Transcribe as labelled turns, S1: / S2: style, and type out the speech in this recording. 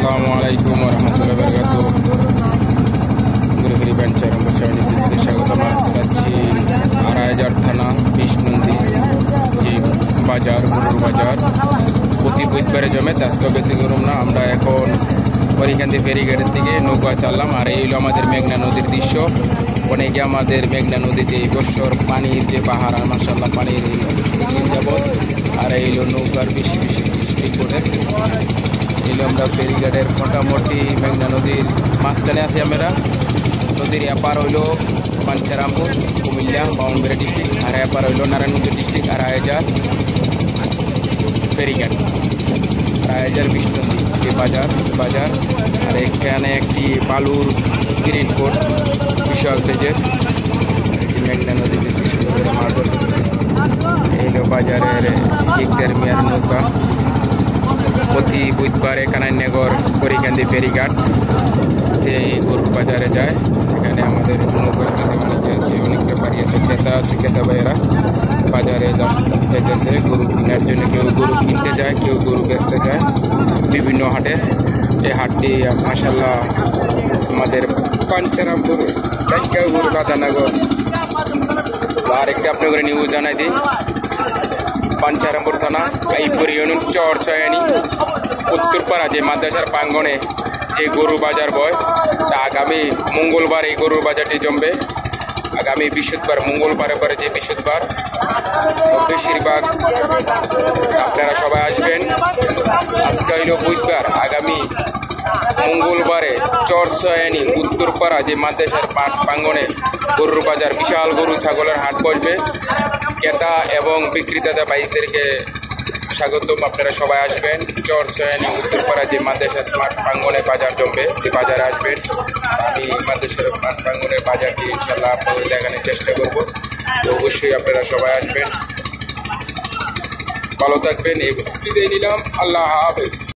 S1: Assalamualaikum warahmatullahi wabarakatuh. Guru-guru bancar bersama ini স্বাগত জানাচ্ছি আড়াইহাজার থানা বিষ্ণুন্দী যে বাজার গরুর বাজার প্রতি বুধবারে জমে আজকে ব্যতিক্রম না। আমরা এখন হরিকান্দি ফেরিঘাটের দিকে নৌকা চাললাম। আর এই হলো আমাদের মেঘনা নদীর দৃশ্য। অনেকে আমাদের মেঘনা নদীতে এই বছর পানির যে পাহাড় আর মাশাআল্লাহ পানির যাবত। আর এই হলো নৌকার বেশি বেশি বৃষ্টি করে এলো আমরা ফেরিঘাটের মোটামুটি মেঘনা নদীর মাঝখানে আছি। আমরা নদীর এপার হইল পাঞ্চারামপুর কুমিল্লা বাউনবাড়ি ডিস্ট্রিক্ট, আর এপার হইল নারায়ণগঞ্জ ডিস্ট্রিক্ট। আড়াইহাজার ফেরিঘাট, আড়াইহাজার বিষ্ণুন্দী যে বাজার। আর এখানে একটি বালুর স্পিরিট বোট বিশাল পেজের মেঘনা নদীতে মাছ ধরতেছে। এইলো বাজারের ইকদার মিয়ার নৌকা প্রতি বুধবারে কানাইনগর হরিকান্দি ফেরিঘাট এই গরুর বাজারে যায়। এখানে আমাদের নৌকার অনেকে আছে, অনেক ব্যাপারী আছে, ক্রেতা আছে, ক্রেতা ভাইয়েরা বাজারে যাইতেছে গরু কেনার জন্য। কেউ গরু কিনতে যায়, কেউ গরু বেচতে যায় বিভিন্ন হাটে। এই হাটটি মাশাআল্লাহ আমাদের পাঞ্চারামপুর গরু রাধানগর। আর একটি আপনাদের নিউজ জানাই দিই, পাঞ্চারামপুর থানা কাইপুর ইউনিয়ন চরচয়ানি উত্তরপাড়া যে মাদ্রাসার প্রাঙ্গণে যে গরু বাজার বয়, তা আগামী মঙ্গলবার এই গরুর বাজারটি জমবে। আগামী বৃহস্পতিবার, মঙ্গলবারে পরে যে বৃহস্পতিবার, বেশিরভাগ আপনারা সবাই আসবেন। আজকে হইল বুধবার, আগামী মঙ্গলবারে চরচয়ানি উত্তরপাড়া যে মাদ্রাসার প্রাঙ্গণে গরুর বাজার বিশাল গরু ছাগলের হাট বসবে। ক্রেতা এবং বিক্রেতা ভাইদেরকে স্বাগতম, আপনারা সবাই আসবেন। চরচয়ানি উত্তরপাড়া যে মাদ্রাসার মাঠ প্রাঙ্গণে বাজার জমবে, যে বাজারে আসবেন। আমি মাদ্রাসার মাঠ প্রাঙ্গণের বাজারটি ইনশাল্লাহ আপনাদের দেখানোর চেষ্টা করব। তো অবশ্যই আপনারা সবাই আসবেন, ভালো থাকবেন। এই বিদায় নিলাম, আল্লাহ হাফেজ।